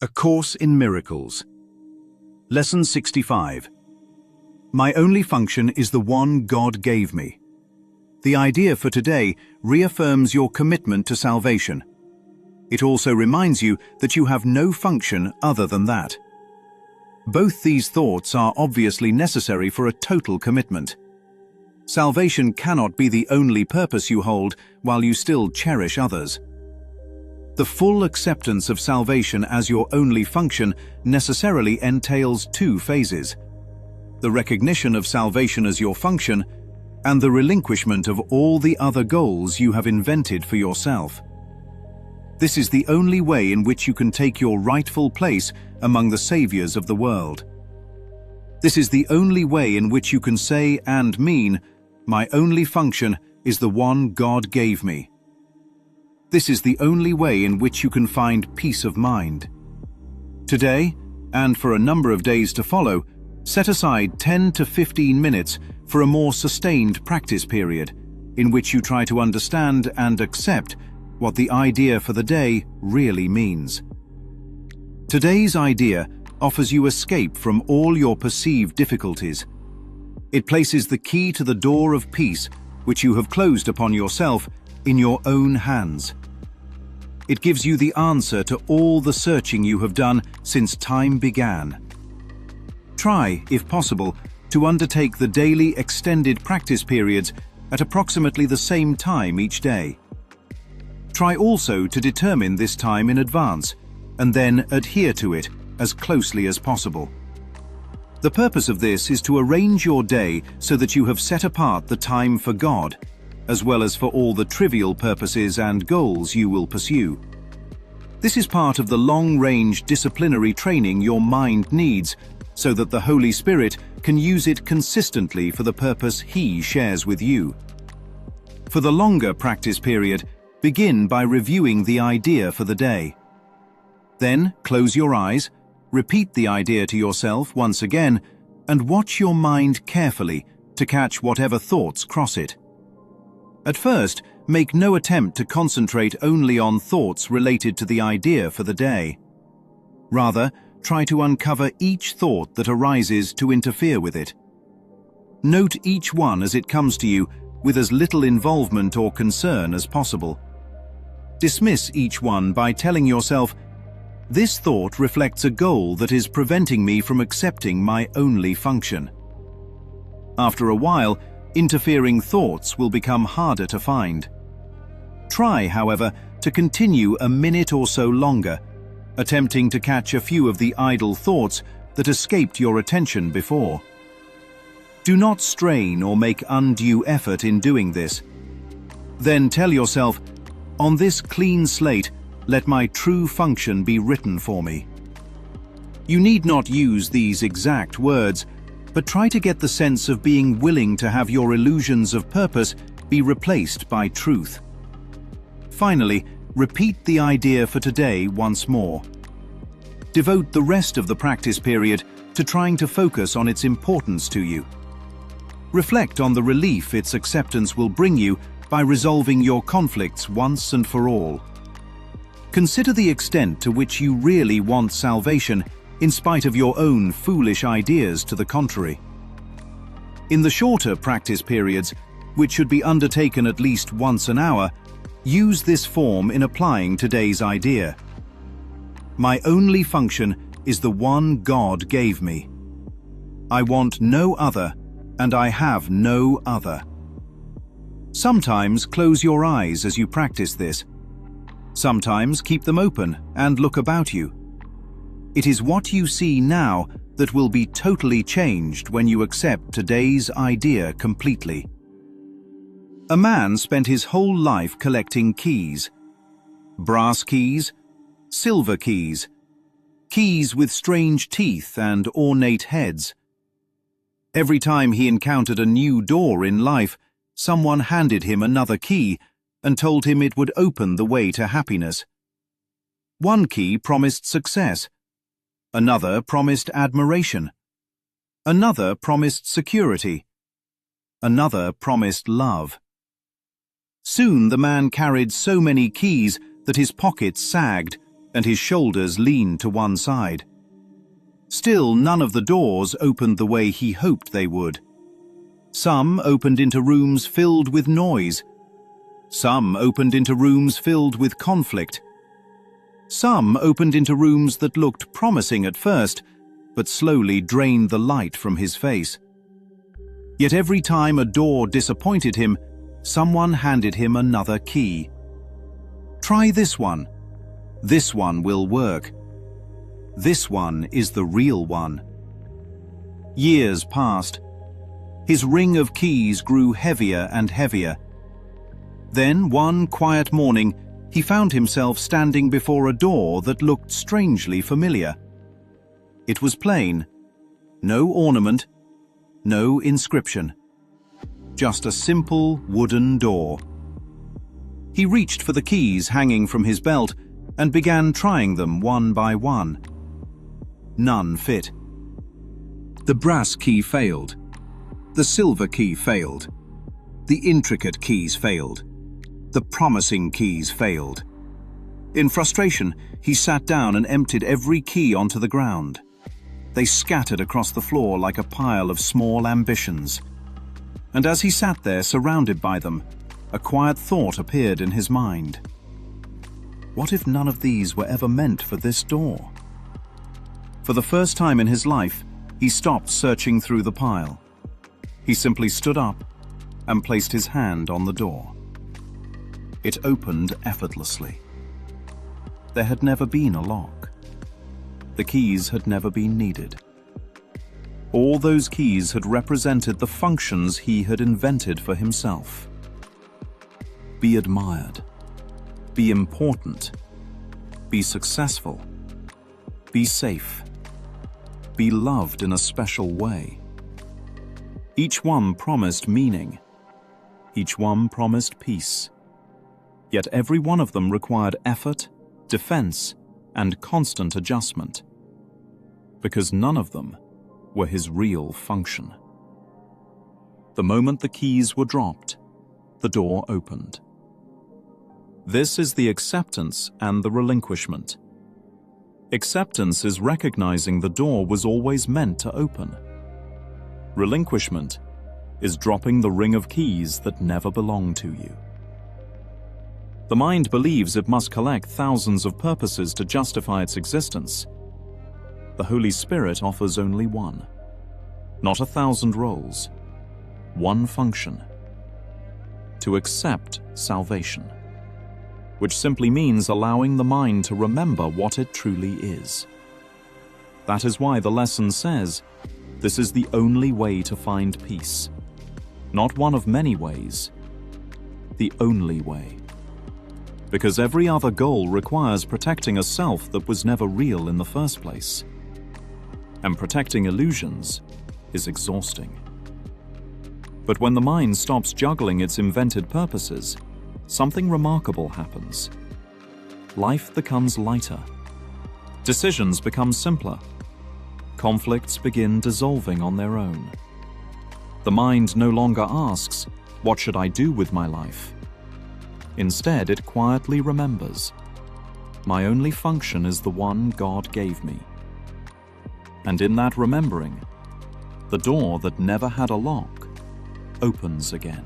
A Course in Miracles. Lesson 65. My only function is the one God gave me. The idea for today reaffirms your commitment to salvation. It also reminds you that you have no function other than that. Both these thoughts are obviously necessary for a total commitment. Salvation cannot be the only purpose you hold while you still cherish others. The full acceptance of salvation as your only function necessarily entails two phases: the recognition of salvation as your function and the relinquishment of all the other goals you have invented for yourself. This is the only way in which you can take your rightful place among the saviors of the world. This is the only way in which you can say and mean, "My only function is the one God gave me." This is the only way in which you can find peace of mind. Today, and for a number of days to follow, set aside 10 to 15 minutes for a more sustained practice period, in which you try to understand and accept what the idea for the day really means. Today's idea offers you escape from all your perceived difficulties. It places the key to the door of peace, which you have closed upon yourself, in your own hands. It gives you the answer to all the searching you have done since time began. Try, if possible, to undertake the daily extended practice periods at approximately the same time each day. Try also to determine this time in advance, and then adhere to it as closely as possible. The purpose of this is to arrange your day so that you have set apart the time for God, as well as for all the trivial purposes and goals you will pursue. This is part of the long-range disciplinary training your mind needs, so that the Holy Spirit can use it consistently for the purpose He shares with you. For the longer practice period, begin by reviewing the idea for the day. Then close your eyes, repeat the idea to yourself once again, and watch your mind carefully to catch whatever thoughts cross it. At first, make no attempt to concentrate only on thoughts related to the idea for the day. Rather, try to uncover each thought that arises to interfere with it. Note each one as it comes to you with as little involvement or concern as possible. Dismiss each one by telling yourself, "This thought reflects a goal that is preventing me from accepting my only function." After a while, interfering thoughts will become harder to find. Try, however, to continue a minute or so longer, attempting to catch a few of the idle thoughts that escaped your attention before. Do not strain or make undue effort in doing this. Then tell yourself, "On this clean slate, let my true function be written for me." You need not use these exact words, but try to get the sense of being willing to have your illusions of purpose be replaced by truth. Finally, repeat the idea for today once more. Devote the rest of the practice period to trying to focus on its importance to you. Reflect on the relief its acceptance will bring you by resolving your conflicts once and for all. Consider the extent to which you really want salvation in spite of your own foolish ideas to the contrary. In the shorter practice periods, which should be undertaken at least once an hour, use this form in applying today's idea. My only function is the one God gave me. I want no other, and I have no other. Sometimes close your eyes as you practice this. Sometimes keep them open and look about you. It is what you see now that will be totally changed when you accept today's idea completely. A man spent his whole life collecting keys. Brass keys, silver keys, keys with strange teeth and ornate heads. Every time he encountered a new door in life, someone handed him another key and told him it would open the way to happiness. One key promised success. Another promised admiration. Another promised security. Another promised love. Soon the man carried so many keys that his pockets sagged, and his shoulders leaned to one side. Still, none of the doors opened the way he hoped they would. Some opened into rooms filled with noise. Some opened into rooms filled with conflict. Some opened into rooms that looked promising at first, but slowly drained the light from his face. Yet every time a door disappointed him, someone handed him another key. Try this one. This one will work. This one is the real one. Years passed. His ring of keys grew heavier and heavier. Then, one quiet morning, he found himself standing before a door that looked strangely familiar. It was plain. No ornament, no inscription. Just a simple wooden door. He reached for the keys hanging from his belt and began trying them one by one. None fit. The brass key failed. The silver key failed. The intricate keys failed. The promising keys failed. In frustration, he sat down and emptied every key onto the ground. They scattered across the floor like a pile of small ambitions. And as he sat there surrounded by them, a quiet thought appeared in his mind. What if none of these were ever meant for this door? For the first time in his life, he stopped searching through the pile. He simply stood up and placed his hand on the door. It opened effortlessly. There had never been a lock. The keys had never been needed. All those keys had represented the functions he had invented for himself. Be admired. Be important. Be successful. Be safe. Be loved in a special way. Each one promised meaning. Each one promised peace. Yet every one of them required effort, defense, and constant adjustment. Because none of them were his real function. The moment the keys were dropped, the door opened. This is the acceptance and the relinquishment. Acceptance is recognizing the door was always meant to open. Relinquishment is dropping the ring of keys that never belonged to you. The mind believes it must collect thousands of purposes to justify its existence. The Holy Spirit offers only one. Not 1,000 roles. One function. To accept salvation. Which simply means allowing the mind to remember what it truly is. That is why the lesson says, this is the only way to find peace. Not one of many ways. The only way. Because every other goal requires protecting a self that was never real in the first place. And protecting illusions is exhausting. But when the mind stops juggling its invented purposes, something remarkable happens. Life becomes lighter. Decisions become simpler. Conflicts begin dissolving on their own. The mind no longer asks, "What should I do with my life?" Instead, it quietly remembers, "My only function is the one God gave me." And in that remembering, the door that never had a lock opens again.